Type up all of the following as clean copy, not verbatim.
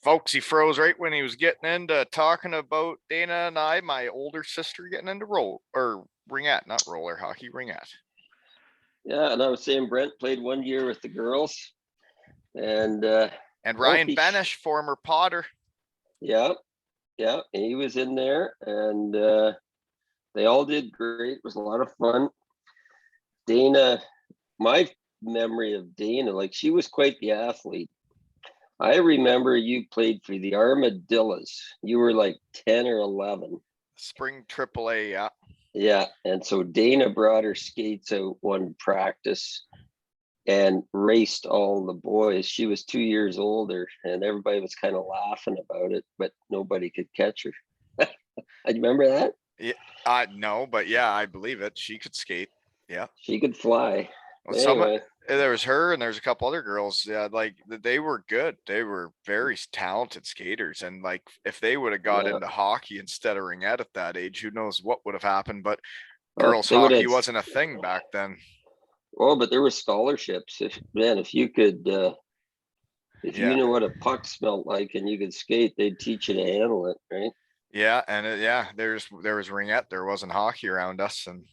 Folks, he froze right when he was getting into talking about Dana and I, my older sister, getting into ringette, not roller hockey, ringette. Yeah, and I was saying Brent played 1 year with the girls, and Ryan Benish, former Potter. Yeah, he was in there, and they all did great. It was a lot of fun. Dana, my memory of Dana, like she was quite the athlete. I remember you played for the Armadillos. You were like 10 or 11. Spring AAA, yeah. Yeah, and so Dana brought her skates out one practice and raced all the boys. She was 2 years older, and everybody was kind of laughing about it, but nobody could catch her. I remember that. Yeah, no, but yeah, I believe it. She could skate. Yeah, she could fly. Well, anyway, there was her, and there's a couple other girls. Yeah, like they were good. They were very talented skaters, and like if they would have got into hockey instead of ringette at that age, who knows what would have happened? But girls hockey wasn't a thing back then. Oh, but there were scholarships. If you could, if you knew what a puck smelled like and you could skate, they'd teach you to handle it, right? Yeah, and there was ringette. There wasn't hockey around us, and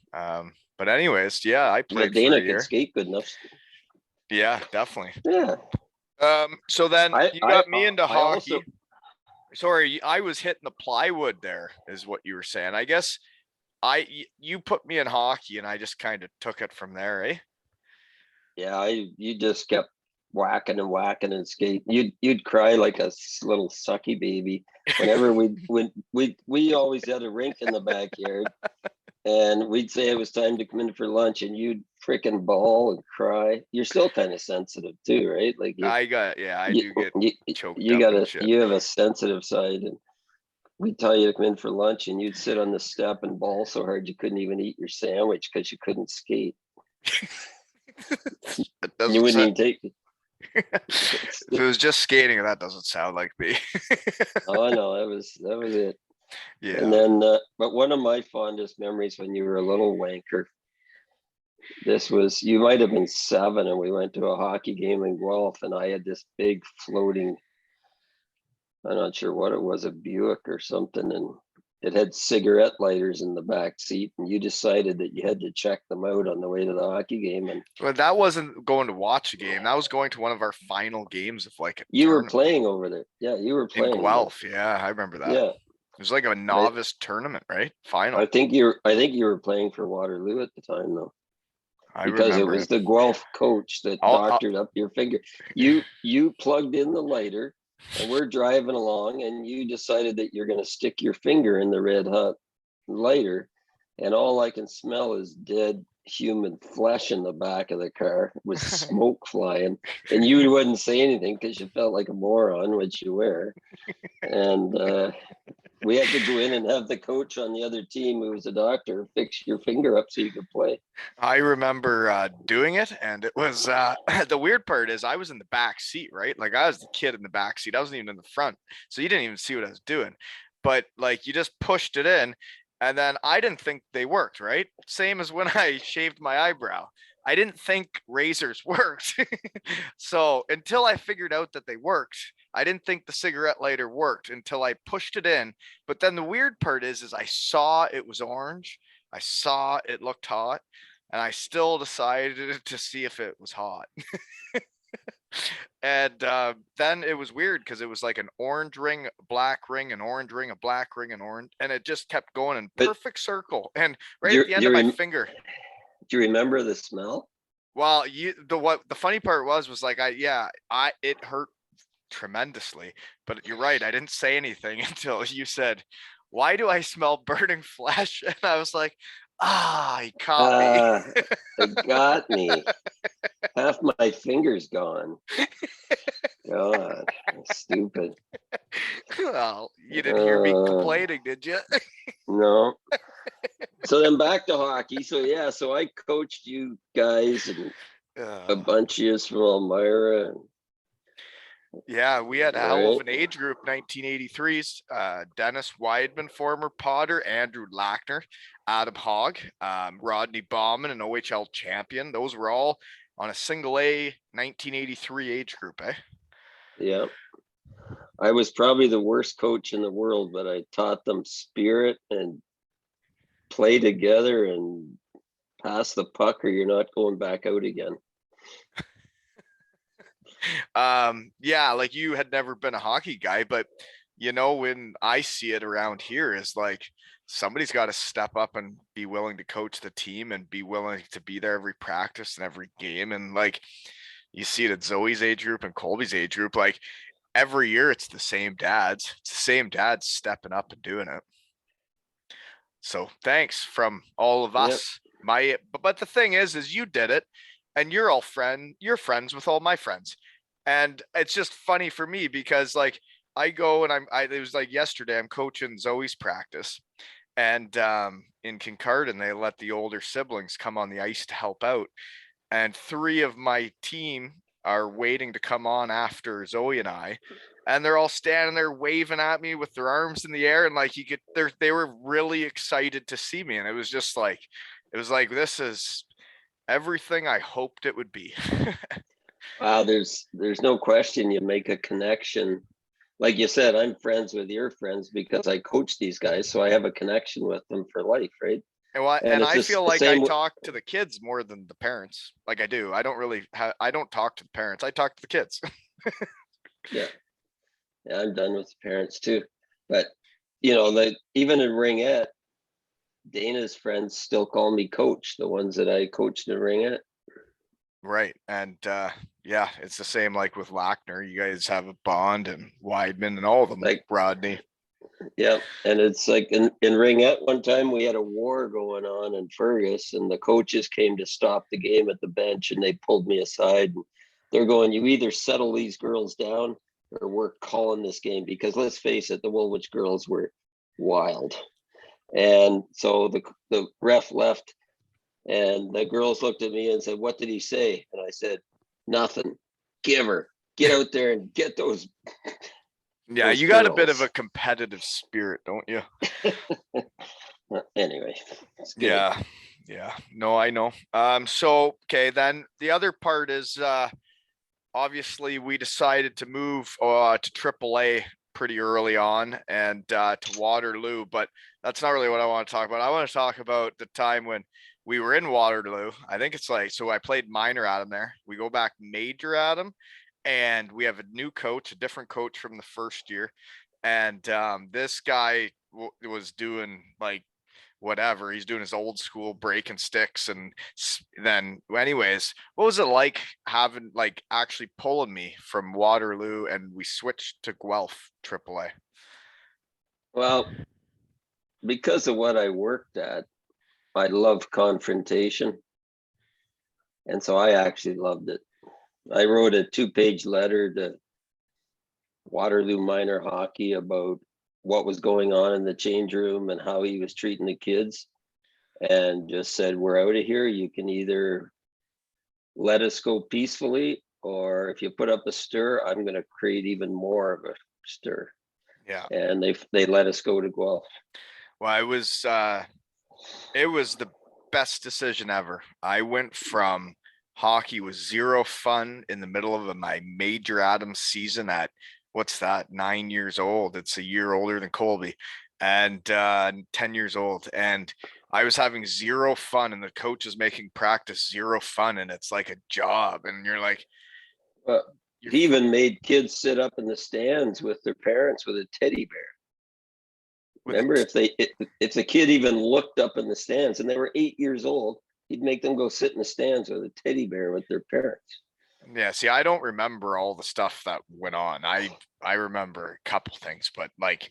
but anyways, yeah, I played. But Dana for a year. Could skate good enough. Yeah, definitely. Yeah. So then you got me into hockey. Sorry, I was hitting the plywood there, is what you were saying. I guess you put me in hockey, and I just kind of took it from there, eh? Yeah, you just kept whacking and skating. You'd cry like a little sucky baby whenever we always had a rink in the backyard, and we'd say it was time to come in for lunch, and you'd freaking bawl and cry. You're still kind of sensitive too, right? Like I do get choked up. You have a sensitive side, and we'd tell you to come in for lunch, and you'd sit on the step and bawl so hard you couldn't even eat your sandwich because you couldn't skate. You wouldn't even take it. If it was just skating, that doesn't sound like me. Oh no, that was it. Yeah. And then, but one of my fondest memories when you were a little wanker. This was, you might have been 7, and we went to a hockey game in Guelph, and I had this big floating, I'm not sure what it was, a Buick or something, and it had cigarette lighters in the back seat, and you decided that you had to check them out on the way to the hockey game. And well, that wasn't going to watch a game. That was going to one of our final games of like a tournament. Were playing over there. Yeah, you were playing in Guelph. Yeah, I remember that. Yeah, it was like a novice tournament, right? Final. I think you were playing for Waterloo at the time, though. Because it was the Guelph coach that doctored up your finger. You plugged in the lighter, and we're driving along, and you decided that you're going to stick your finger in the red hot lighter, and all I can smell is dead human flesh in the back of the car with smoke flying, and you wouldn't say anything because you felt like a moron, which you were. And we had to go in and have the coach on the other team, who was a doctor, fix your finger up so you could play. I remember doing it, and it was the weird part is I was in the back seat, right? Like I was the kid in the back seat. I wasn't even in the front, so you didn't even see what I was doing. But like you just pushed it in, and then I didn't think they worked, right? Same as when I shaved my eyebrow. I didn't think razors worked. So until I figured out that they worked, I didn't think the cigarette lighter worked until I pushed it in. But then the weird part is I saw it was orange. I saw it looked hot, and I still decided to see if it was hot. And then it was weird because it was like an orange ring, a black ring, an orange ring, a black ring, an orange, and it just kept going in perfect circle. And right at the end of my finger. Do you remember the smell? Well, the funny part was like it hurt tremendously, but you're right. I didn't say anything until you said, "Why do I smell burning flesh?" And I was like, he caught me. It got me. Half my finger's gone. God, stupid. Well, you didn't hear me complaining, did you? No. So then back to hockey. So I coached you guys and a bunch of you from Elmira. Yeah, we had a hell of an age group, 1983s. Dennis Weidman, former Potter, Andrew Lackner, Adam Hogg, Rodney Bauman, an OHL champion. Those were all on a single A 1983 age group, eh? Yeah. I was probably the worst coach in the world, but I taught them spirit and play together and pass the puck or you're not going back out again. Yeah, like you had never been a hockey guy, but you know, when I see it around here is like somebody's got to step up and be willing to coach the team and be willing to be there every practice and every game. And like you see it at Zoe's age group and Colby's age group, like every year it's the same dads. It's the same dads stepping up and doing it. So thanks from all of us. Yep. But the thing is you did it and you're friends with all my friends. And it's just funny for me because like I go and it was like yesterday, I'm coaching Zoe's practice and in Kincardine, they let the older siblings come on the ice to help out. And 3 of my team are waiting to come on after Zoe and I. And they're all standing there waving at me with their arms in the air. And like they were really excited to see me. And it was like, this is everything I hoped it would be. Wow, there's no question you make a connection. Like you said, I'm friends with your friends because I coach these guys, so I have a connection with them for life, right? And I feel like I talk to the kids more than the parents. Like I do. I don't talk to the parents. I talk to the kids. Yeah, I'm done with the parents too. But you know, like even in Ringette, Dana's friends still call me coach, the ones that I coached in Ringette. Right. And yeah, it's the same like with Lackner. You guys have a bond and Weidman and all of them, like Rodney. Yeah. And it's like in Ringette one time we had a war going on in Fergus and the coaches came to stop the game at the bench and they pulled me aside. And they're going, you either settle these girls down or we're calling this game because let's face it, the Woolwich girls were wild. And so the ref left and the girls looked at me and said, what did he say? And I said, nothing. Give her. Get out there and get those. Yeah, you got a bit of a competitive spirit, don't you? Anyway. Yeah. No, I know. So okay, then the other part is obviously we decided to move to AAA pretty early on and to Waterloo, but that's not really what I want to talk about. I want to talk about the time when we were in Waterloo. I think it's like, so I played minor at him there. We go back major at him and we have a new coach, a different coach from the first year. And this guy was doing like whatever. He's doing his old school breaking sticks. And then anyways, what was it like having like actually pulling me from Waterloo and we switched to Guelph AAA? Well, because of what I worked at, I love confrontation. And so I actually loved it. I wrote a 2-page letter to Waterloo minor hockey about what was going on in the change room and how he was treating the kids and just said, we're out of here. You can either let us go peacefully, or if you put up a stir, I'm going to create even more of a stir. Yeah. And they let us go to Guelph. Well, it was the best decision ever. I went from hockey was zero fun in the middle of my major Adams season at what's that, 9 years old. It's a year older than Colby and 10 years old. And I was having zero fun and the coach is making practice zero fun. And it's like a job. And you're like, he even made kids sit up in the stands with their parents with a teddy bear. Remember, if the kid even looked up in the stands and they were 8 years old, he'd make them go sit in the stands with a teddy bear with their parents. Yeah, see, I don't remember all the stuff that went on. I remember a couple things, but like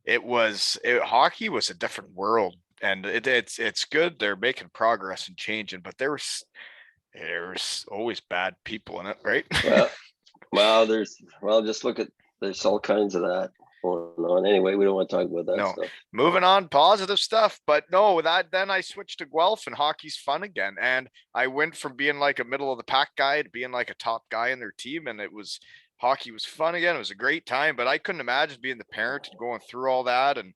hockey was a different world, and it's good they're making progress and changing, but there's always bad people in it, right? Just look at, there's all kinds of that going on. Anyway, we don't want to talk about that stuff. Moving on, positive stuff. But no, then I switched to Guelph and hockey's fun again. And I went from being like a middle of the pack guy to being like a top guy in their team. And hockey was fun again. It was a great time, but I couldn't imagine being the parent and going through all that. And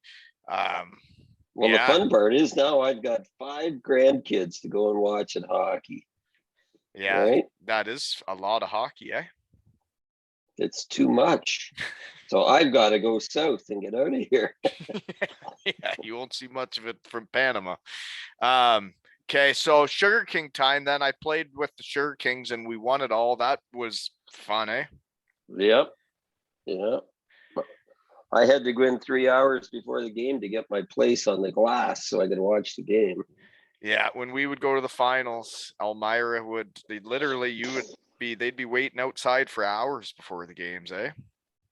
the fun part is now I've got 5 grandkids to go and watch at hockey. Yeah, right? That is a lot of hockey, eh? It's too much. So I've got to go south and get out of here. Yeah, you won't see much of it from Panama. Okay, so Sugar King time then. I played with the Sugar Kings and we won it all. That was fun, eh? Yep. Yeah. I had to go in 3 hours before the game to get my place on the glass so I could watch the game. Yeah, when we would go to the finals, Elmira they'd be waiting outside for hours before the games, eh?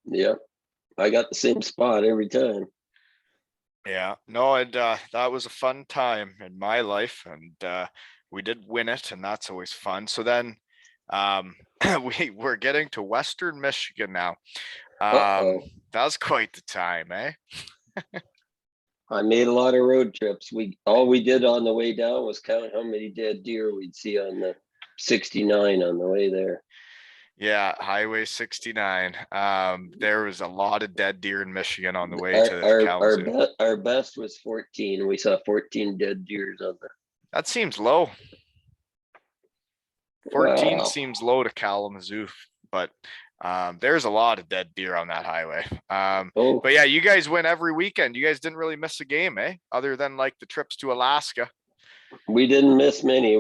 Yep. I got the same spot every time. Yeah, no, and that was a fun time in my life, and we did win it, and that's always fun. So then we're getting to Western Michigan now. Uh-oh. That was quite the time, eh? I made a lot of road trips. All we did on the way down was count how many dead deer we'd see on the 69 on the way there. Yeah, Highway 69. There was a lot of dead deer in Michigan on the way to Kalamazoo. Our best was 14. We saw 14 dead deers on there. That seems low. 14 Wow. seems low to Kalamazoo, but there's a lot of dead deer on that highway. But yeah, you guys win every weekend. You guys didn't really miss a game, eh? Other than like the trips to Alaska. We didn't miss many.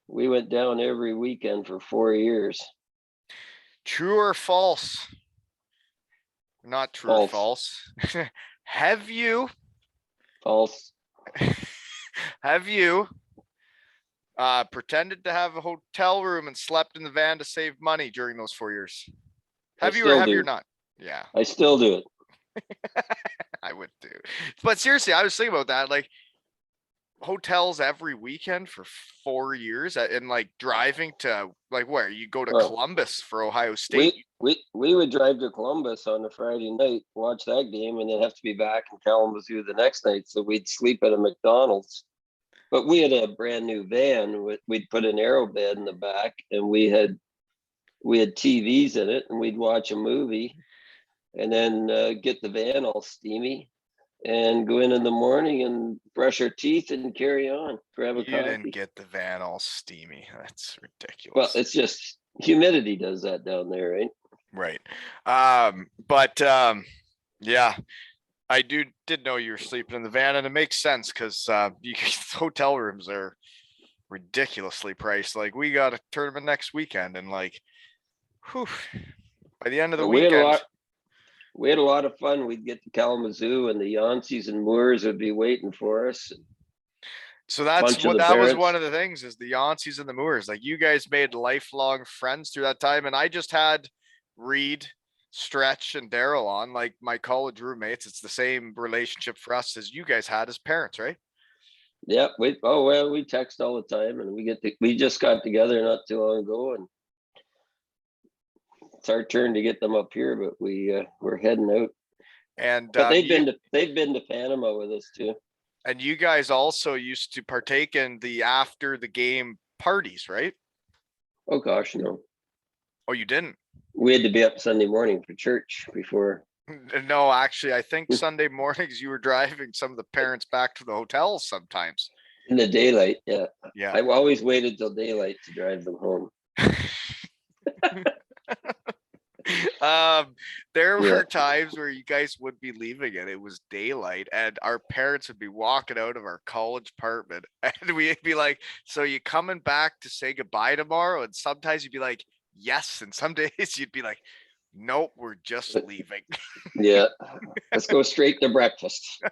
We went down every weekend for 4 years. True or false? Not true or false. Have you? False. Have you pretended to have a hotel room and slept in the van to save money during those 4 years? Have you or have you not? Yeah. I still do it. I would do. But seriously, I was thinking about that. Like hotels every weekend for 4 years and like driving to like where you go to Columbus for Ohio State. We would drive to Columbus on a Friday night, watch that game, and then have to be back in Kalamazoo the next night. So we'd sleep at a McDonald's. But we had a brand new van. We'd put an aero bed in the back, and we had TVs in it, and we'd watch a movie, and then get the van all steamy, and go in the morning and brush our teeth and carry on. Grab a coffee. You didn't get the van all steamy. That's ridiculous. Well, it's just humidity does that down there, right? Right. Yeah. I did know you were sleeping in the van, and it makes sense because hotel rooms are ridiculously priced. Like we got a tournament next weekend, and like, whew, by the end of the weekend, we had a lot of fun. We'd get to Kalamazoo, and the Yancey's and Moors would be waiting for us. So that was one of the things is the Yancey's and the Moors. Like you guys made lifelong friends through that time, and I just had Reed, Stretch, and Daryl on, like my college roommates. It's the same relationship for us as you guys had as parents, right? Yeah. We text all the time, and we just got together not too long ago, and it's our turn to get them up here, but we're heading out. And but they've been to Panama with us too. And you guys also used to partake in the after the game parties, right? Oh gosh, no. Oh, you didn't? We had to be up Sunday morning for church before. No, actually, I think Sunday mornings you were driving some of the parents back to the hotels sometimes. In the daylight, yeah. Yeah. I always waited till daylight to drive them home. There were times where you guys would be leaving and it was daylight, and our parents would be walking out of our college apartment, and we'd be like, "So you coming back to say goodbye tomorrow?" And sometimes you'd be like, "Yes," and some days you'd be like, "Nope, we're just leaving." Yeah, let's go straight to breakfast.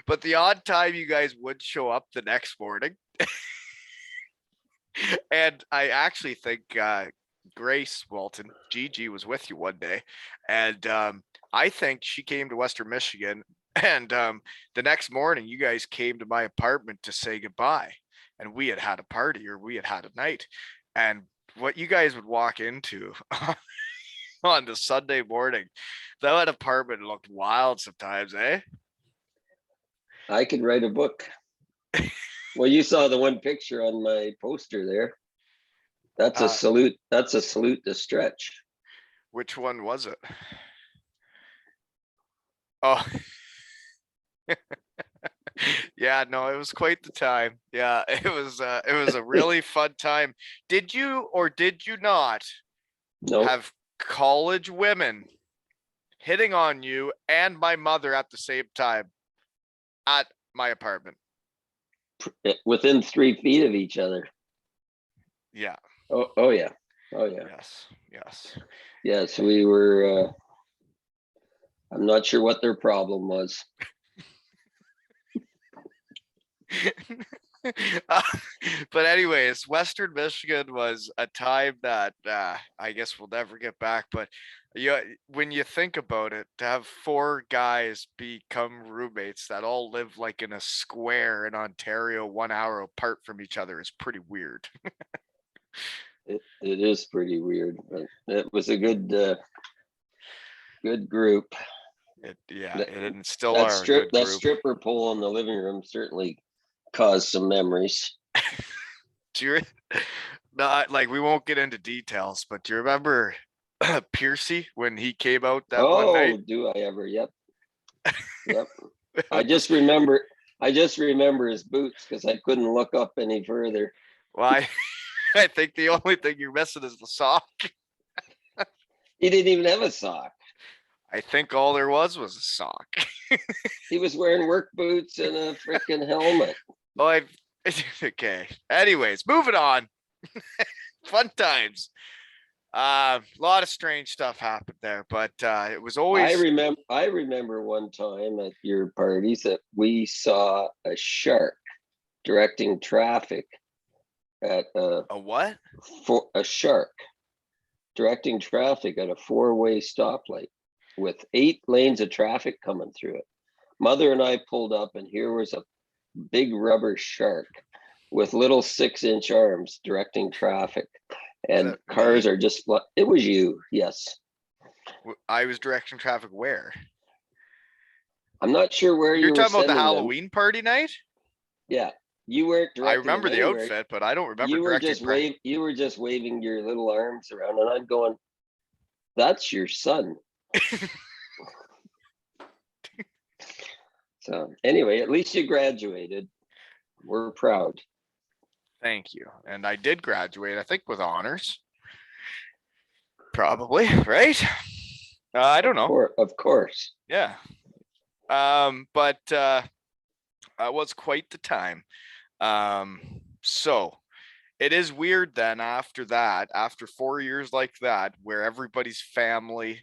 But the odd time you guys would show up the next morning, and I actually think Grace Walton, Gigi, was with you one day, and I think she came to Western Michigan, and the next morning you guys came to my apartment to say goodbye, and we had a party, or we had a night, and what you guys would walk into on the Sunday morning, that apartment looked wild sometimes, eh? I could write a book. Well, you saw the one picture on my poster there. That's a salute. That's a salute to Stretch. Which one was it? Oh, yeah, no, it was quite the time. Yeah, it was a really fun time. Did you or did you not have college women hitting on you and my mother at the same time at my apartment. Within 3 feet of each other. Yeah. Oh yeah. Oh yeah. Yes. Yes, we were. I'm not sure what their problem was. But anyways, Western Michigan was a time that I guess we'll never get back. But when you think about it, to have 4 guys become roommates that all live like in a square in Ontario, 1 hour apart from each other, is pretty weird. It is pretty weird, but it was a good group. It didn't still are a good that group. stripper pole in the living room certainly caused some memories. Do you not like, we won't get into details, but do you remember Piercy when he came out that one night? Oh, do I ever? Yep. I just remember his boots because I couldn't look up any further. Why? I think the only thing you're missing is the sock. He didn't even have a sock. I think all there was a sock. He was wearing work boots and a freaking helmet. Oh, okay. Anyways, moving on. Fun times. A lot of strange stuff happened there, but it was always. I remember one time at your parties that we saw a shark directing traffic at a what? For a shark directing traffic at a 4-way stoplight with 8 lanes of traffic coming through it. Mother and I pulled up, and here was a big rubber shark with little 6-inch arms directing traffic. And cars are just, it was you. Yes. I was directing traffic where? I'm not sure where you're you talking were about the Halloween party night. Yeah. You weren't directing. I remember the outfit, but I don't remember. You were just waving your little arms around, and I'm going, that's your son. So anyway, at least you graduated. We're proud. Thank you. And I did graduate, I think, with honors. Probably, right? I don't know. Of course. Yeah. But that was quite the time. So it is weird then after that, after 4 years like that, where everybody's family,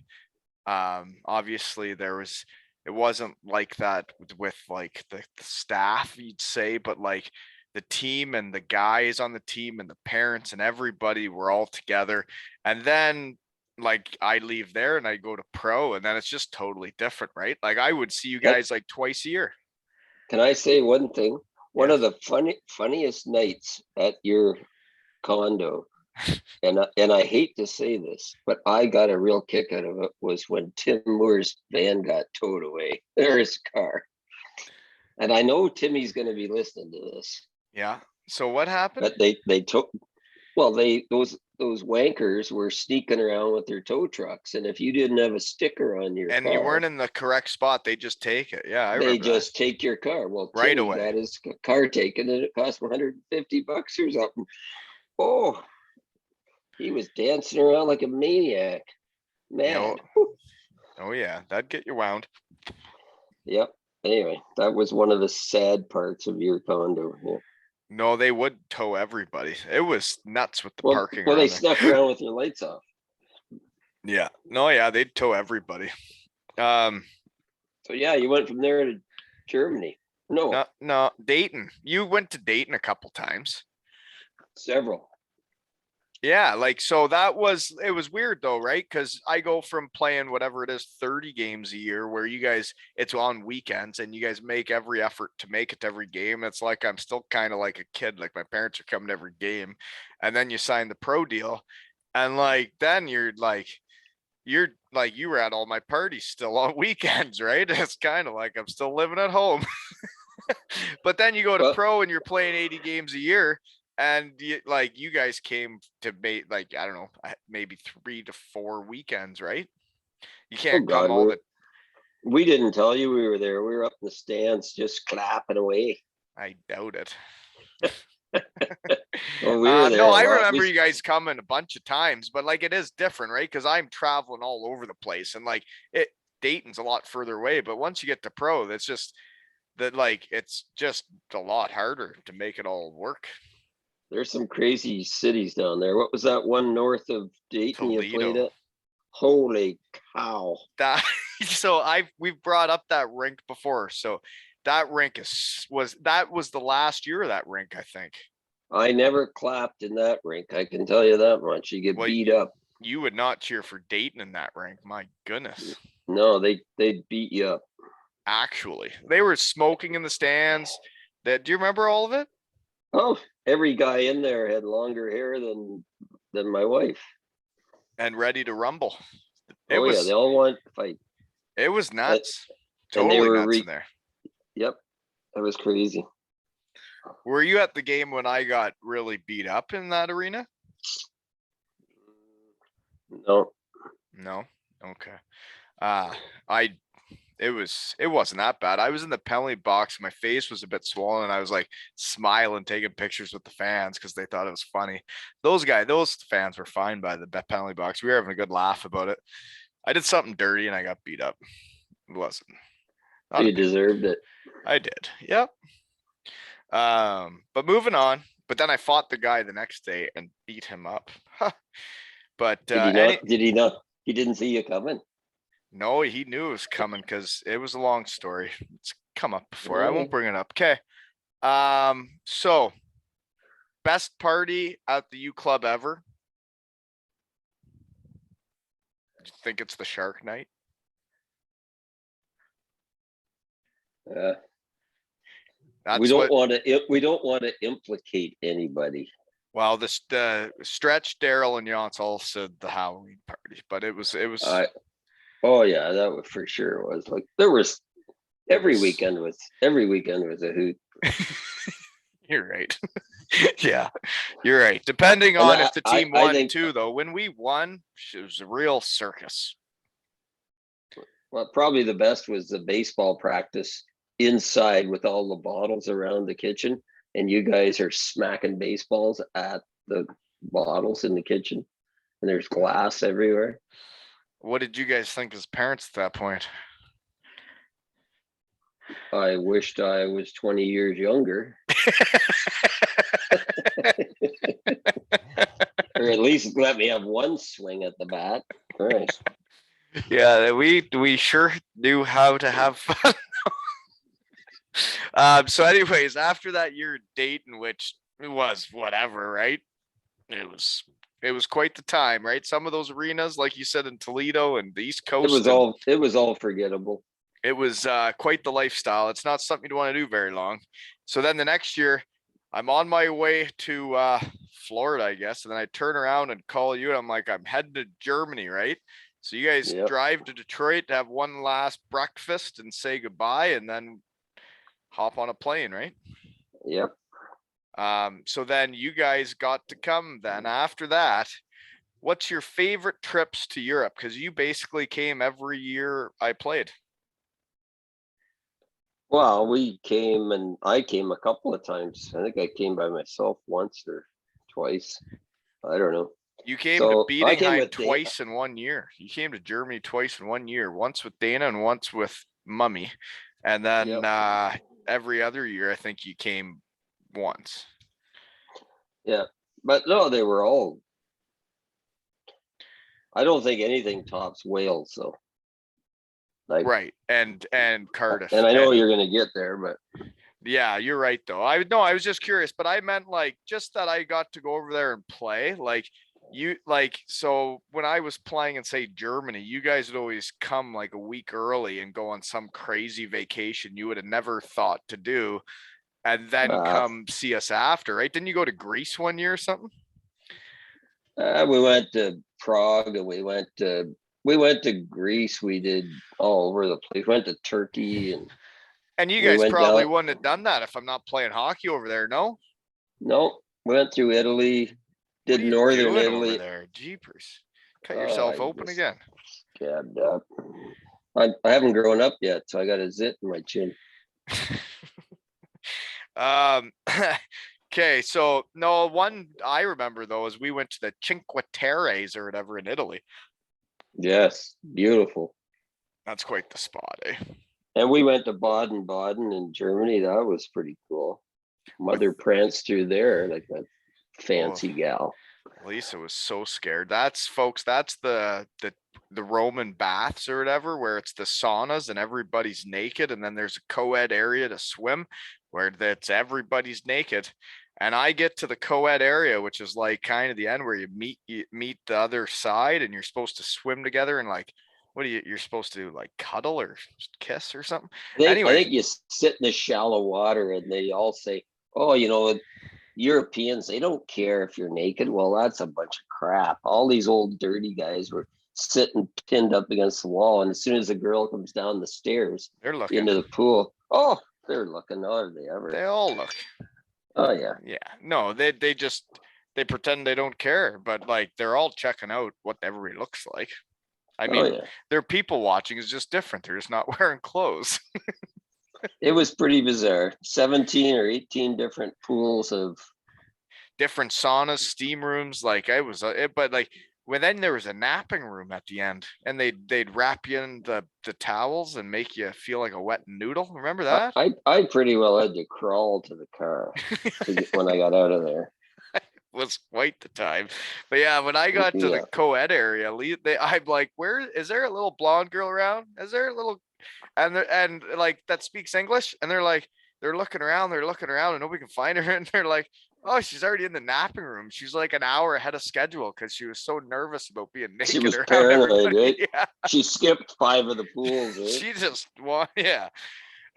obviously it wasn't like that with like the staff, you'd say, but like the team and the guys on the team and the parents and everybody were all together. And then like I leave there and I go to pro, and then it's just totally different, right? Like I would see you guys like twice a year. Can I say one thing? One of the funniest nights at your condo, and I hate to say this, but I got a real kick out of it, was when Tim Moore's van got towed away. There's his car. And I know Timmy's going to be listening to this. Yeah. So what happened? But they took, well, those wankers were sneaking around with their tow trucks, and if you didn't have a sticker on your car, you weren't in the correct spot, they just take it. Yeah, they just take your car. Well, right Timmy away got his car taken, and it cost him $150 or something. Oh, he was dancing around like a maniac. Man. Oh yeah, that'd get you wound. Yep. Anyway, that was one of the sad parts of your condo. Yeah. No, they would tow everybody. It was nuts with the parking. Well, they snuck around with your lights off. Yeah. No, yeah, they'd tow everybody. So yeah, you went from there to Germany. No, Dayton. You went to Dayton a couple times. Several. Yeah, like, so it was weird though, right? Because I go from playing whatever it is, 30 games a year, where you guys, it's on weekends and you guys make every effort to make it to every game. It's like I'm still kind of like a kid, like my parents are coming to every game. And then you sign the pro deal, and like then you were at all my parties still on weekends, right? It's kind of like I'm still living at home. But then you go to pro and you're playing 80 games a year. And you guys came to like, I don't know, maybe 3 to 4 weekends, right? You can't come all the. We didn't tell you we were there. We were up in the stands just clapping away. I doubt it. Well, we were there No, a I lot. remember you guys coming a bunch of times, but like it is different, right? Because I'm traveling all over the place, and like Dayton's a lot further away. But once you get to pro, that's just that like it's just a lot harder to make it all work. There's some crazy cities down there. What was that one north of Dayton you played Toledo. at? Holy cow. That so we've brought up that rink before. So that rink was the last year of that rink, I think. I never clapped in that rink. I can tell you that much. You get beat up. You would not cheer for Dayton in that rink. My goodness. No, they'd beat you up. Actually, they were smoking in the stands. Do you remember all of it? Oh, every guy in there had longer hair than my wife. And ready to rumble. They all want to fight. It was nuts. And they were nuts in there. Yep, that was crazy. Were you at the game when I got really beat up in that arena? No. Okay. It wasn't that bad. I was in the penalty box. My face was a bit swollen. I was like smiling, taking pictures with the fans because they thought it was funny. Those fans were fine by the penalty box. We were having a good laugh about it. I did something dirty and I got beat up. It wasn't. You deserved it. I did. Yep. But moving on. But then I fought the guy the next day and beat him up. But did he not? He didn't see you coming. No, he knew it was coming because it was a long story. It's come up before. I won't bring it up. Okay. So best party at the U Club ever. Do you think it's the Shark Night? We don't want to implicate anybody. Well, the Stretch, Daryl, and Yance all said the Halloween party, but it was. Oh yeah, that was for sure. It was like every weekend was a hoot. You're right. Yeah, you're right. Depending on if the team won too, though. When we won, it was a real circus. Well, probably the best was the baseball practice inside with all the bottles around the kitchen, and you guys are smacking baseballs at the bottles in the kitchen, and there's glass everywhere. What did you guys think as parents at that point? I wished I was 20 years younger. Or at least let me have one swing at the bat. Right. Yeah, we sure knew how to have fun. So anyways, after that year Dayton, which it was whatever, right? It was quite the time, right? Some of those arenas, like you said, in Toledo and the East Coast. It was all forgettable. It was quite the lifestyle. It's not something you'd want to do very long. So then the next year, I'm on my way to Florida, I guess. And then I turn around and call you, and I'm like, I'm heading to Germany, right? So you guys drive to Detroit to have one last breakfast and say goodbye, and then hop on a plane, right? Yep. So then you guys got to come then after that. What's your favorite trips to Europe? Because you basically came every year I played. Well, I came a couple of times. I think I came by myself once or twice. I don't know. You came to Bietigheim twice in 1 year. You came to Germany twice in 1 year, once with Dana and once with Mummy. And then every other year, I think you came once. Yeah, but no, they were all. I don't think anything tops Wales, though. Right, and Cardiff. And I know you're going to get there, but. Yeah, you're right, though. I was just curious, but I meant like just that I got to go over there and play. So when I was playing in, say, Germany, you guys would always come like a week early and go on some crazy vacation you would have never thought to do, and then come see us after, right? Didn't you go to Greece 1 year or something? We went to Prague and we went to Greece. We did all over the place. We went to Turkey and you guys probably wouldn't have done that if I'm not playing hockey over there. No, we went through Italy. Did northern Italy over there? Jeepers! Cut yourself open again. Scabbed up. I haven't grown up yet, so I got a zit in my chin. Okay, so no, one I remember though is we went to the Cinque Terres or whatever in Italy. Yes, beautiful. That's quite the spot, eh? And we went to Baden-Baden in Germany. That was pretty cool. Mother pranced through there like that fancy gal. Lisa was so scared. That's the Roman baths or whatever, where it's the saunas and everybody's naked, and then there's a co-ed area to swim where that's everybody's naked. And I get to the co-ed area, which is like kind of the end where you meet the other side, and you're supposed to swim together and like, what are you're supposed to do, like cuddle or kiss or something? I Anyways, think you sit in the shallow water and they all say, oh, Europeans, they don't care if you're naked. Well, that's a bunch of crap. All these old dirty guys were sitting pinned up against the wall. And as soon as a girl comes down the stairs they're looking into the pool, oh, they're looking. Oh, are they ever? They all look. Oh, yeah. Yeah. No, they pretend they don't care, but like they're all checking out what everybody looks like. I mean, their people watching is just different. They're just not wearing clothes. It was pretty bizarre. 17 or 18 different pools of different saunas, steam rooms. Like I was, but like then there was a napping room at the end, and they'd wrap you in the towels and make you feel like a wet noodle. Remember that? I pretty well had to crawl to the car when I got out of there. Was quite the time. But yeah, when I got to the co-ed area, I'm like, where is there a little blonde girl around? Is there a little and like that speaks English? And they're looking around, and nobody can find her. And they're like, oh, she's already in the napping room. She's like an hour ahead of schedule because she was so nervous about being naked. She was paranoid, right? Yeah. She skipped 5 of the pools, right? She just yeah.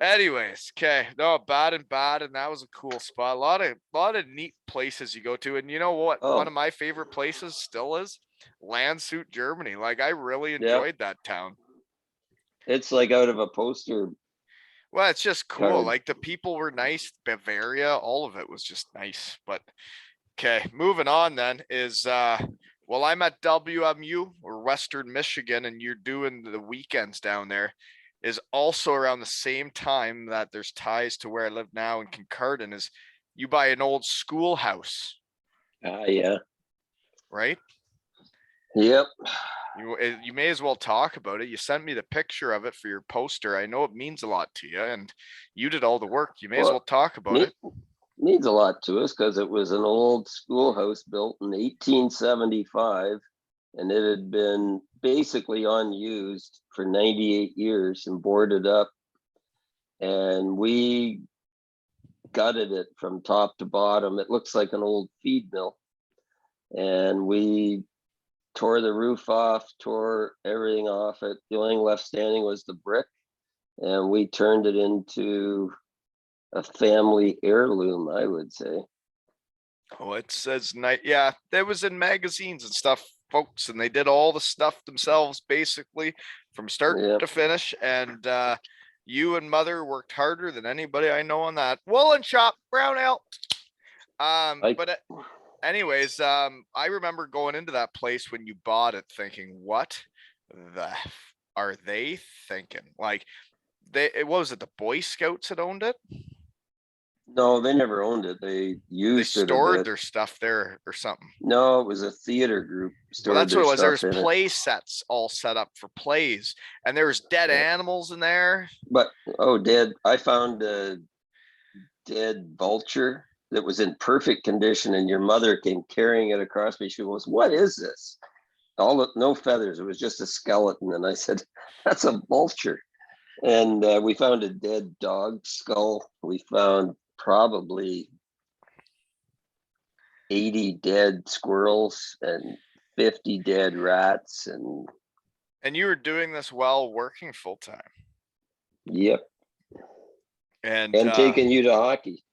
Anyways, okay, no, bad, and that was a cool spot. A lot of neat places you go to, and you know what? One of my favorite places still is Landshut, Germany. Like I really enjoyed that town. It's like out of a poster. Well, it's just cool. Like the people were nice. Bavaria, all of it was just nice. But okay, moving on then is well, I'm at WMU or Western Michigan, and you're doing the weekends down there. Is also around the same time that there's ties to where I live now in Kincardine. Is you buy an old schoolhouse. Yeah. Right? Yep. You may as well talk about it. You sent me the picture of it for your poster. I know it means a lot to you, and you did all the work. You may as well talk about it. Means a lot to us because it was an old schoolhouse built in 1875, and it had been basically unused for 98 years and boarded up. And we gutted it from top to bottom. It looks like an old feed mill. And we tore the roof off, tore everything off it. The only thing left standing was the brick. And we turned it into a family heirloom, I would say. Oh, it says night. Yeah, that was in magazines and stuff, folks, and they did all the stuff themselves, basically, from start to finish. And you and Mother worked harder than anybody I know on that. Woolen shop, brown ale. But anyways, I remember going into that place when you bought it, thinking, "What the are they thinking?" Like, what was it? The Boy Scouts had owned it. No, they never owned it. They used it. They stored their stuff there or something. No, it was a theater group. Well, that's what it was. There's play sets all set up for plays, and there was dead animals in there. But I found a dead vulture that was in perfect condition, and your mother came carrying it across me. She goes, "What is this?" No feathers. It was just a skeleton, and I said, "That's a vulture." And we found a dead dog skull. We found probably 80 dead squirrels and 50 dead rats. And you were doing this while working full time. Yep. And taking you to hockey.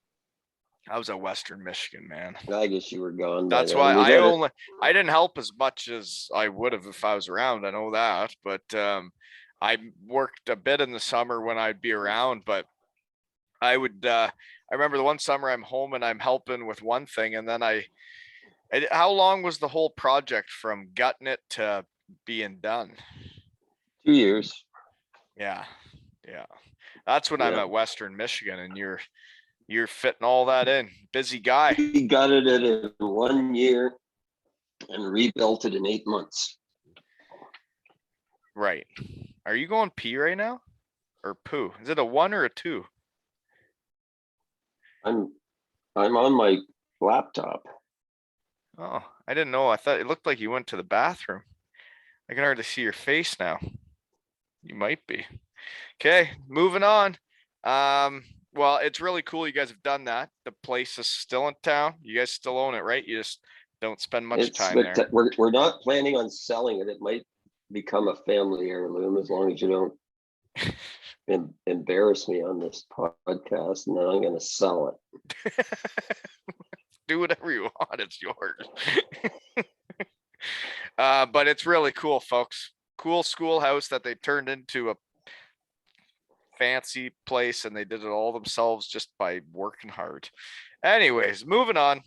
I was at Western Michigan, man. I guess you were gone. That's why I didn't help as much as I would have if I was around. I know that, but I worked a bit in the summer when I'd be around, but I would, I remember the one summer I'm home and I'm helping with one thing. And then how long was the whole project from gutting it to being done? 2 years. Yeah. Yeah. That's when I'm at Western Michigan, and You're fitting all that in. Busy guy. We gutted it in 1 year and rebuilt it in 8 months. Right. Are you going pee right now? Or poo? Is it a 1 or a 2? I'm on my laptop. Oh, I didn't know. I thought it looked like you went to the bathroom. I can hardly see your face now. You might be. Okay, moving on. Well, it's really cool you guys have done that. The place is still in town. You guys still own it, right? You just don't spend much time there. We're not planning on selling it. It might become a family heirloom as long as you don't embarrass me on this podcast, and then I'm going to sell it. Do whatever you want. It's yours. But it's really cool, folks. Cool schoolhouse that they turned into a fancy place, and they did it all themselves just by working hard. Anyways, moving on.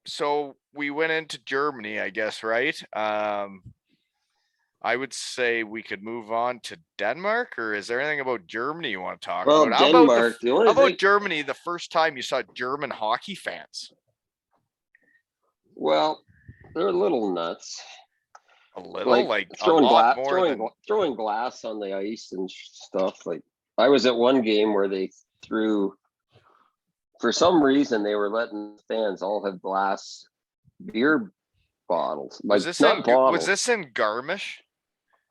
So we went into Germany, I guess, right? I would say we could move on to Denmark, or is there anything about Germany you want to talk about? How Denmark, about Germany the first time you saw German hockey fans? Well, they're a little nuts. A little, like throwing glass on the ice and stuff. Like, I was at one game where they threw, for some reason, they were letting fans all have glass beer bottles. Was this in Garmisch?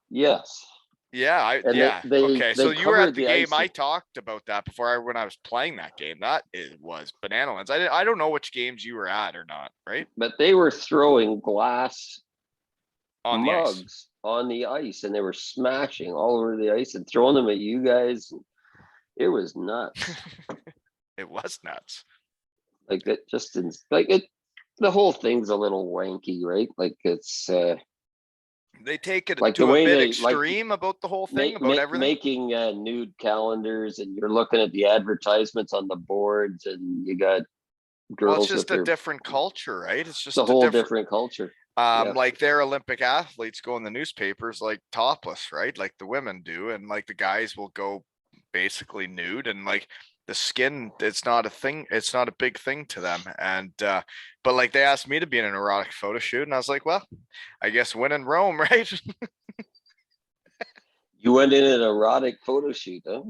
Yes. Yeah, okay, so you were at the game. I talked about that before when I was playing that game. That was banana lands. I don't know which games you were at or not, right? But they were throwing glass on mugs on the ice, and they were smashing all over the ice and throwing them at you guys. It was nuts. It was nuts. Like, that just didn't, like, it. The whole thing's a little wanky, right? Like, it's they take it like to a bit extreme about the whole thing, about everything. Making nude calendars, and you're looking at the advertisements on the boards, and you got girls. Well, it's just a different culture, right? It's just a whole different culture. Like their Olympic athletes go in the newspapers like topless, right? Like the women do, and like the guys will go basically nude, and like the skin, it's not a thing, it's not a big thing to them. And but like they asked me to be in an erotic photo shoot, and I was like, well, I guess when in Rome, right? You went in an erotic photo shoot, huh?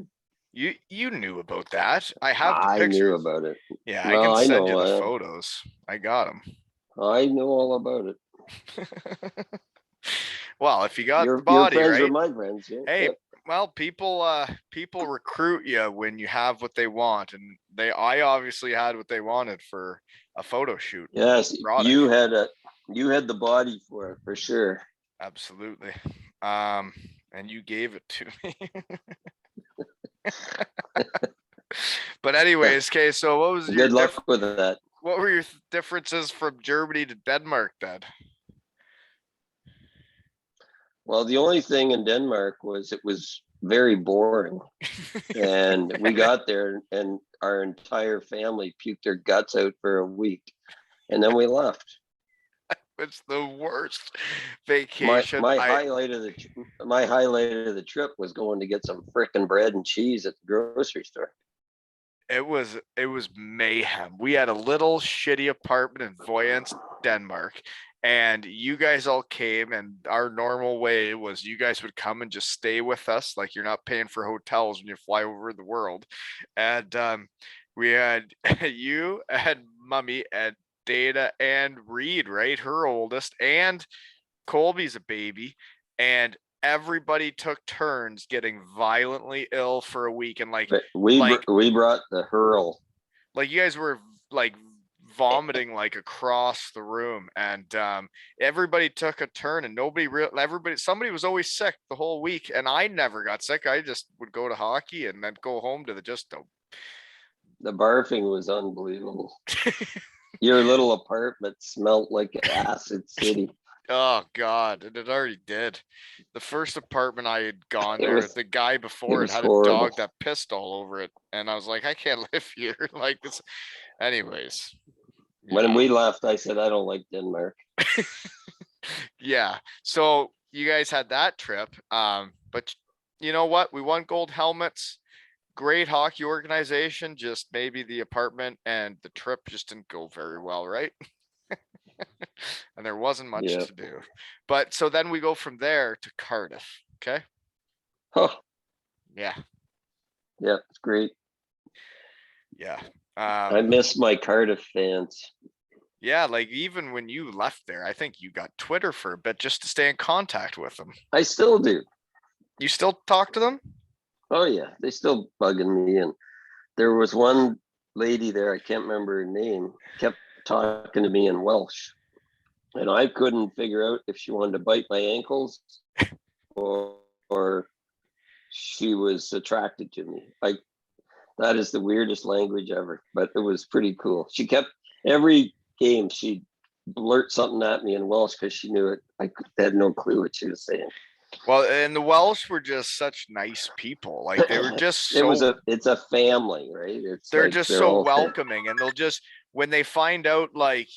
You knew about that. I have the pictures. I knew about it. Yeah, I can send you the photos. I got them. I know all about it. Well, if you got the body, your friends right? are my friends. Yeah. Hey, well, people recruit you when you have what they want, and I obviously had what they wanted for a photo shoot. Yes, you had the body for it, for sure. Absolutely. And you gave it to me. But anyways, okay, so what was good luck with that? What were your differences from Germany to Denmark then? Well, the only thing in Denmark was it was very boring. And we got there, and our entire family puked their guts out for a week, and then we left. It's the worst vacation. My highlight of the trip was going to get some frickin' bread and cheese at the grocery store. It was mayhem. We had a little shitty apartment in Voyens, Denmark, and you guys all came, and our normal way was you guys would come and just stay with us, like you're not paying for hotels when you fly over the world. And we had you and Mummy and Dana and Reed, right? Her oldest, and Colby's a baby, and everybody took turns getting violently ill for a week. And like we brought the hurl. Like you guys were like vomiting like across the room, and everybody took a turn, and somebody was always sick the whole week, and I never got sick. I just would go to hockey and then go home to the barfing was unbelievable. Your little apartment smelled like Acid City. Oh God, and it already did. The first apartment I had gone there, the guy before it had horrible. A dog that pissed all over it, and I was like, I can't live here like this. Anyways, when we left, I said I don't like Denmark. Yeah, so you guys had that trip, but you know what? We won gold helmets. great hockey organization, just maybe the apartment and the trip just didn't go very well, right? And there wasn't much Yeah. to do. But so then we go from there to Cardiff. Okay. Oh, Yeah. yeah, it's great. Yeah. I miss my Cardiff fans. Yeah, like even when you left there, I think you got Twitter for a bit just to stay in contact with them. I still do. You still talk to them? Oh yeah, they still bugging me. And there was one lady there, I can't remember her name, kept talking to me in Welsh. And I couldn't figure out if she wanted to bite my ankles or she was attracted to me. Like, that is the weirdest language ever, but it was pretty cool. She kept, every game, she'd blurt something at me in Welsh because she knew it. I had no clue what she was saying. Well, and the Welsh were just such nice people. Like they were just so. It's a family, right? They're like, just they're so welcoming, and they'll just, when they find out like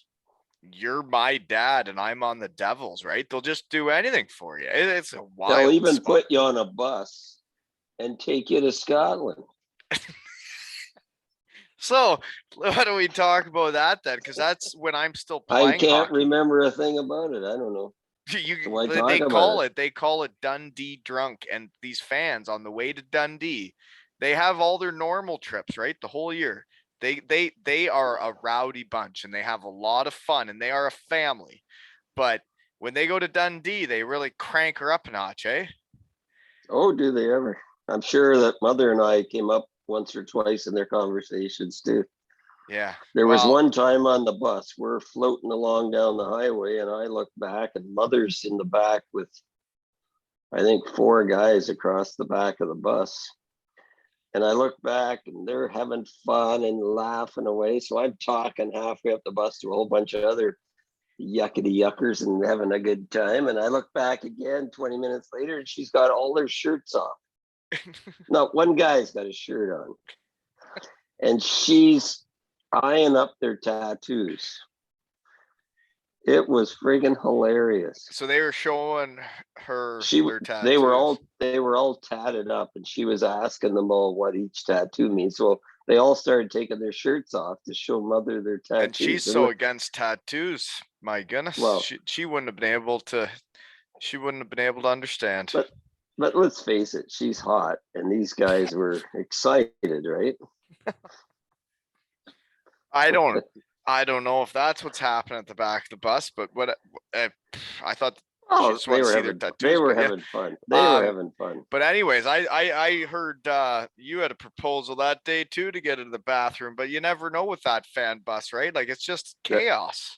you're my dad and I'm on the Devils, right? They'll just do anything for you. It's a wild. They'll even spot. put you on a bus and take you to Scotland. So why don't we talk about that then? Because that's when I'm still playing. I can't remember a thing about it. I don't know. They call it Dundee drunk, and these fans on the way to Dundee, they have all their normal trips, right? The whole year. They are a rowdy bunch and they have a lot of fun and they are a family. But when they go to Dundee, they really crank her up a notch, eh? Oh, do they ever? I'm sure that Mother and I came up once or twice in their conversations too. Yeah. There was one time on the bus, we're floating along down the highway and I look back and Mother's in the back with, I think, 4 guys across the back of the bus. And I look back and they're having fun and laughing away. So I'm talking halfway up the bus to a whole bunch of other yuckity yuckers and having a good time. And I look back again 20 minutes later and she's got all their shirts off. Not one guy's got a shirt on. And she's eyeing up their tattoos. It was friggin' hilarious. So they were showing her their tattoos. They were all tatted up, and she was asking them all what each tattoo means. So they all started taking their shirts off to show Mother their tattoos. And she's so against tattoos. My goodness, well, she wouldn't have been able to. She wouldn't have been able to understand. But let's face it, she's hot, and these guys were excited, right? I don't know if that's what's happening at the back of the bus, but what I thought. Oh, they were having fun. They were having fun. But anyways, I heard you had a proposal that day too to get into the bathroom, but you never know with that fan bus, right? Like it's just chaos.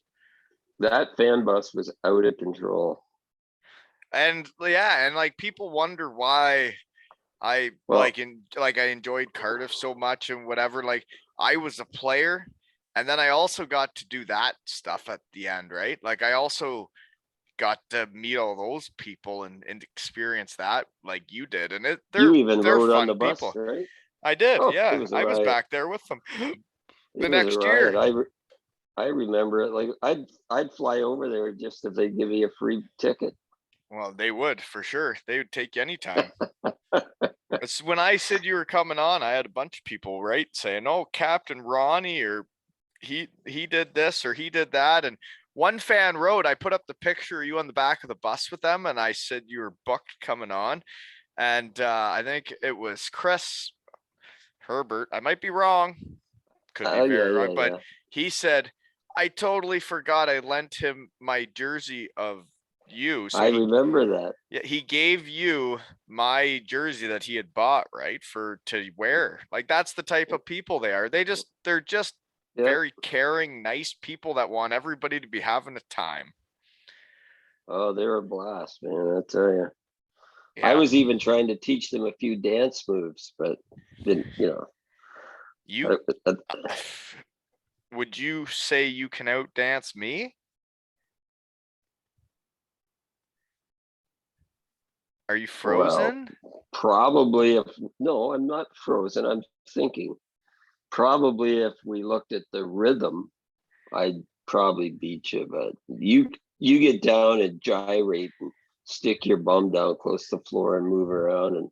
That fan bus was out of control. And yeah, and like people wonder why I enjoyed Cardiff so much and whatever. Like I was a player. And then I also got to do that stuff at the end, right? Like I also got to meet all those people and experience that like you did. And you even rode on the bus, right? I did, yeah. I was back there with them the next year. I remember it. Like I'd fly over there just if they give you a free ticket. Well, they would for sure. They would take you anytime. It's when I said you were coming on, I had a bunch of people, right, saying, "Oh, Captain Ronnie," or he did this or he did that. And one fan wrote, I put up the picture of you on the back of the bus with them and I said you were booked coming on. And I think it was Chris Herbert. I might be wrong. Could be very wrong. But he said, I totally forgot I lent him my jersey of you. So I remember that. Yeah, he gave you my jersey that he had bought, right, to wear. Like that's the type of people they are. They're just very caring, nice people that want everybody to be having a time. Oh, they're a blast, man. I tell you. Yeah. I was even trying to teach them a few dance moves, but didn't, would you say you can outdance me? Are you frozen? Well, probably. No, I'm not frozen. I'm thinking. Probably if we looked at the rhythm, I'd probably beat you. But you get down and gyrate and stick your bum down close to the floor and move around, and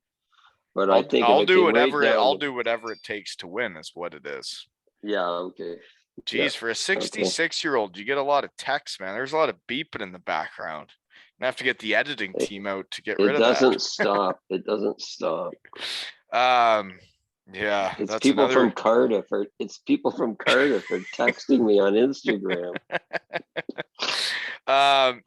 But I think if I'll it do came right whatever down, I'll do whatever it takes to win is what it is. yeah, okay. Geez, Yeah, for a okay. 66-year-old, you get a lot of text, man. There's a lot of beeping in the background. I have to get the editing team out to get rid It of that. doesn't stop. It doesn't stop. Yeah, It's that's people another. from Cardiff or it's people from Cardiff are texting me on Instagram.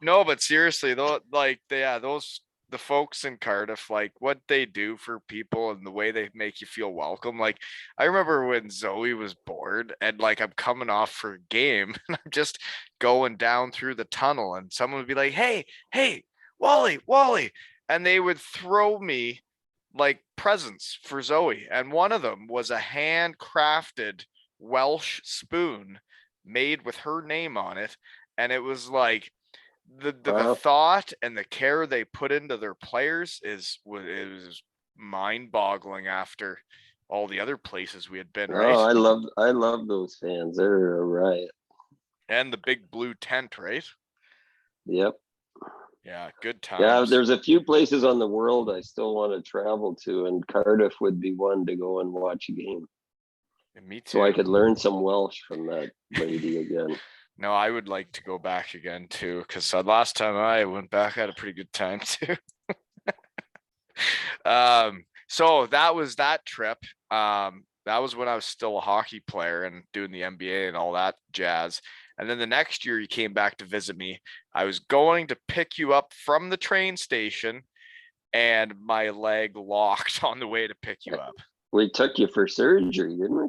No, but seriously though, like the folks in Cardiff, like what they do for people and the way they make you feel welcome. Like I remember when Zoe was bored and like I'm coming off for a game and I'm just going down through the tunnel and someone would be like, hey, Wally, and they would throw me like presents for Zoe. And one of them was a handcrafted Welsh spoon made with her name on it. And it was like the thought and the care they put into their players was mind-boggling after all the other places we had been, right? Oh, I love those fans. They're a riot. And the big blue tent, right? Yep. Yeah, good Yeah, times. there's a few places on the world I still want to travel to, and Cardiff would be one to go and watch a game. And me too. So I could learn some Welsh from that lady again. No, I would like to go back again too, because last time I went back, I had a pretty good time too. So that was that trip. That was when I was still a hockey player and doing the NBA and all that jazz. And then the next year you came back to visit me. I was going to pick you up from the train station and my leg locked on the way to pick you up. We took you for surgery, didn't we?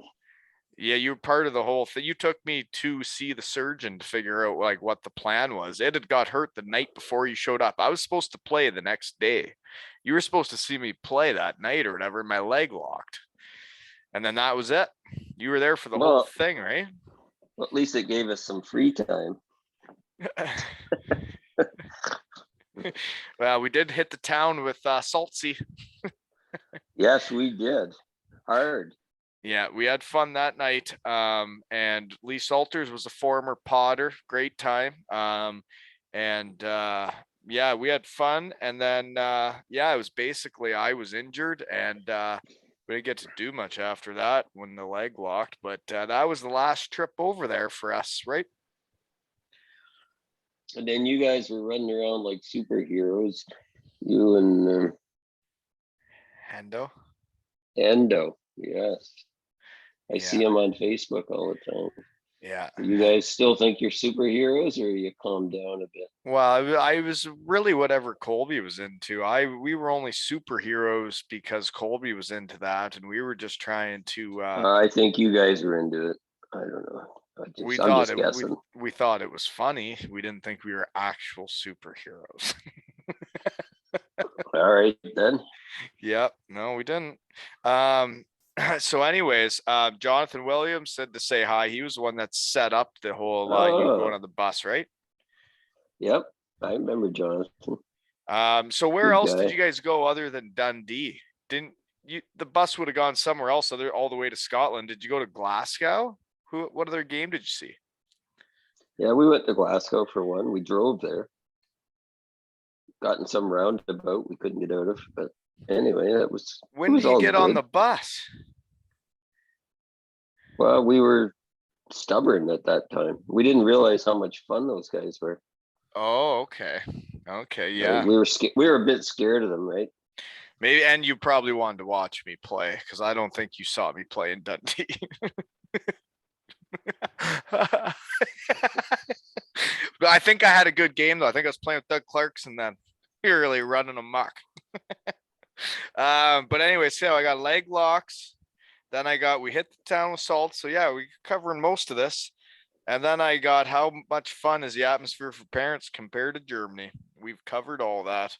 Yeah, you were part of the whole thing. You took me to see the surgeon to figure out like what the plan was. It had got hurt the night before you showed up. I was supposed to play the next day. You were supposed to see me play that night or whatever. My leg locked. And then that was it. You were there for the whole thing, right? Well, at least it gave us some free time. Well, we did hit the town with Saltsy. Yes, we did. Hard. Yeah, we had fun that night. And Lee Salters was a former Potter. Great time. Yeah, we had fun. And then it was basically I was injured and we didn't get to do much after that when the leg locked. But that was the last trip over there for us, right? And then you guys were running around like superheroes. You and Endo, yes. I see him on Facebook all the time. Yeah. You guys still think you're superheroes, or you calm down a bit? Well, I was really whatever Colby was into. We were only superheroes because Colby was into that, and we were just trying to. I think you guys were into it. I don't know. I'm just guessing. We thought it was funny. We didn't think we were actual superheroes. All right then. Yep. No, we didn't. So anyways, Jonathan Williams said to say hi. He was the one that set up the whole you going on the bus, right? Yep. I remember Jonathan. So where else did you guys go other than Dundee? Didn't you the bus would have gone somewhere else all the way to Scotland? Did you go to Glasgow? What other game did you see? Yeah, we went to Glasgow for one. We drove there. Got in some roundabout we couldn't get out of, but anyway, that was. When did you get on the bus? Well, we were stubborn at that time. We didn't realize how much fun those guys were. Oh, okay. Okay, yeah. We were a bit scared of them, right? Maybe, and you probably wanted to watch me play because I don't think you saw me play in Dundee. But I think I had a good game though. I think I was playing with Doug Clarkson then. You're really running amok. But anyway, so I got leg locks. Then we hit the town with salt. So yeah, we're covering most of this. And then I got how much fun is the atmosphere for parents compared to Germany. We've covered all that.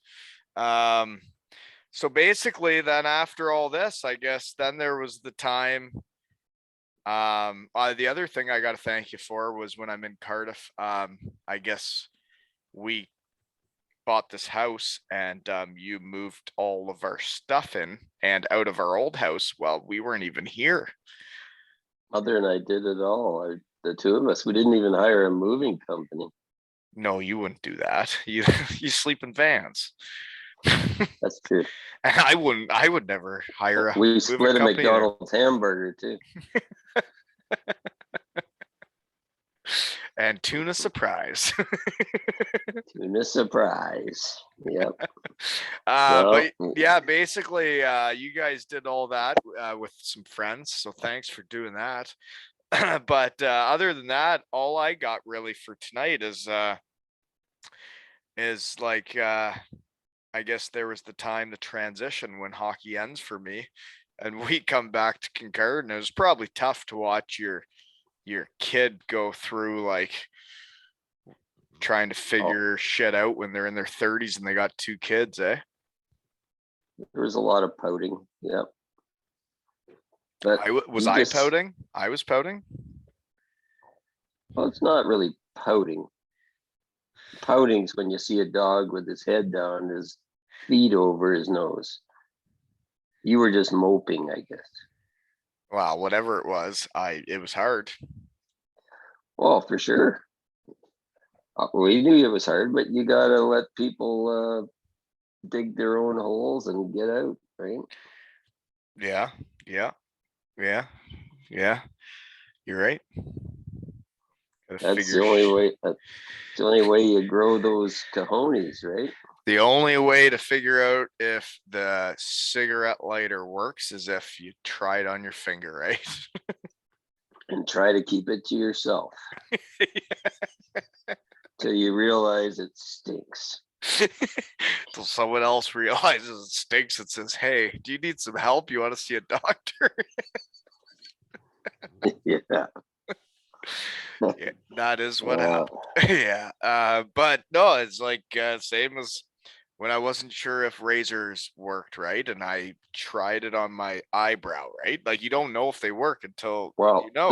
So basically then after all this, I guess then there was the time. The other thing I got to thank you for was when I'm in Cardiff, I guess we bought this house and you moved all of our stuff in and out of our old house. Well, we weren't even here. Mother and I did it all. The two of us. We didn't even hire a moving company. No, you wouldn't do that. You sleep in vans. That's true. And I would never hire a We moving split a company there. McDonald's hamburger too. And tuna surprise. Tuna surprise. Yep. But Well, yeah, basically, you guys did all that with some friends, so thanks for doing that. But other than that, all I got really for tonight is like I guess there was the time, the transition when hockey ends for me, and we come back to Concord, and it was probably tough to watch your kid go through like trying to figure shit out when they're in their 30s and they got two kids, eh? there was a lot of pouting. Yep. But Was I pouting? I was pouting. Well, it's not really pouting. Pouting's when you see a dog with his head down, his feet over his nose. You were just moping, I guess. Wow, whatever it was, it was hard. Well, for sure. We knew it was hard, but you gotta let people dig their own holes and get out, right? Yeah, yeah, yeah, yeah. You're right. That's the only way. That's the only way you grow those cojones, right? The only way to figure out if the cigarette lighter works is if you try it on your finger, right? And try to keep it to yourself till you realize it stinks. Till someone else realizes it stinks and says, "Hey, do you need some help? You want to see a doctor?" Yeah. Yeah, that is what happened. Yeah. But no, it's like same as when I wasn't sure if razors worked, right? And I tried it on my eyebrow, right? Like you don't know if they work until you know.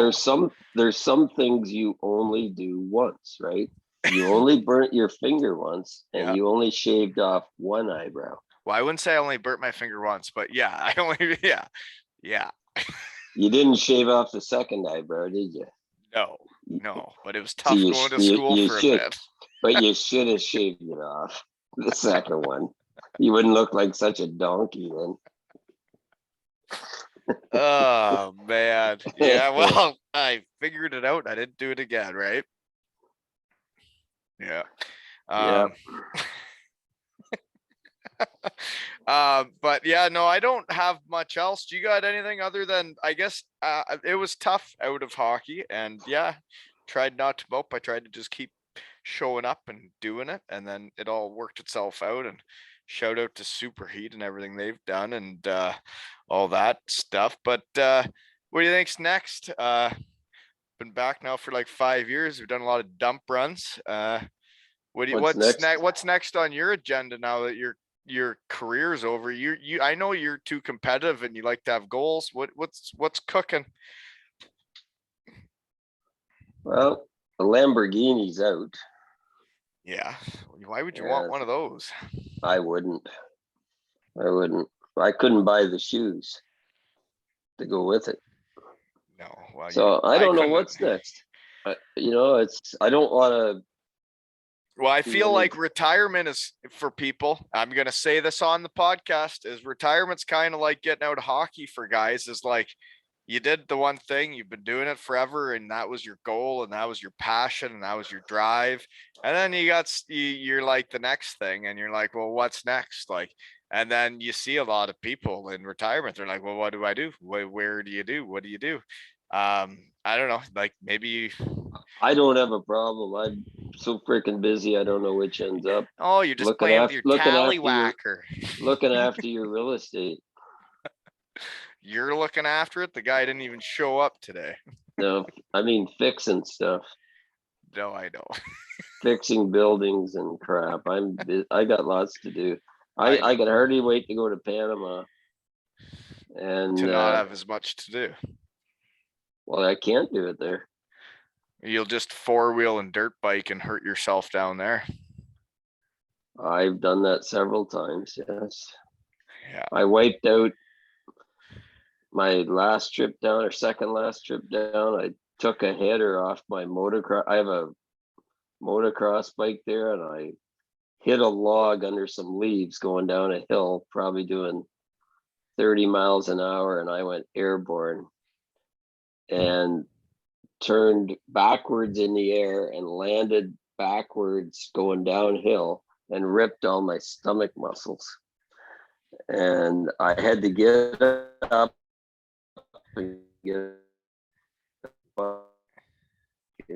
There's some things you only do once, right? You only burnt your finger once and you only shaved off one eyebrow. Well, I wouldn't say I only burnt my finger once, but yeah, I only yeah. You didn't shave off the second eyebrow, did you? No, but it was tough going to school for a bit. But you should have shaved it off, the second one. You wouldn't look like such a donkey then. Oh man. Yeah, well, I figured it out. I didn't do it again, right? Yeah. But yeah, no, I don't have much else. Do you got anything other than I guess it was tough out of hockey, and yeah, tried not to mope. I tried to just keep showing up and doing it, and then it all worked itself out. And shout out to Superheat and everything they've done and all that stuff. But what do you think's next? Been back now for like 5 years. We've done a lot of dump runs. What's next on your agenda now that your career's over? I know you're too competitive and you like to have goals. What's cooking? Well, the Lamborghini's out. Yeah. Why would you want one of those? I wouldn't. I couldn't buy the shoes to go with it. No. Well, so I don't know what's next. I don't want to. Well, I feel like retirement is for people. I'm going to say this on the podcast is retirement's kind of like getting out of hockey for guys is like you did the one thing, you've been doing it forever. And that was your goal. And that was your passion. And that was your drive. And then you're like the next thing and you're like, well, what's next? Like, and then you see a lot of people in retirement. They're like, well, what do I do? Where do you do? What do you do? I don't know. Like maybe I don't have a problem. I'm so freaking busy. I don't know which ends up. Oh, you're just playing with your tallywhacker. Looking after your real estate. You're looking after it. The guy didn't even show up today. No, I mean fixing stuff. No, I know. Fixing buildings and crap. I got lots to do. I can hardly wait to go to Panama. And to not have as much to do. Well, I can't do it there. You'll just four-wheel and dirt bike and hurt yourself down there. I've done that several times, yes. Yeah. I wiped out my last trip down or second last trip down. I took a header off my motocross. I have a motocross bike there and I hit a log under some leaves going down a hill, probably doing 30 miles an hour, and I went airborne and turned backwards in the air and landed backwards going downhill and ripped all my stomach muscles. And I had to get up and get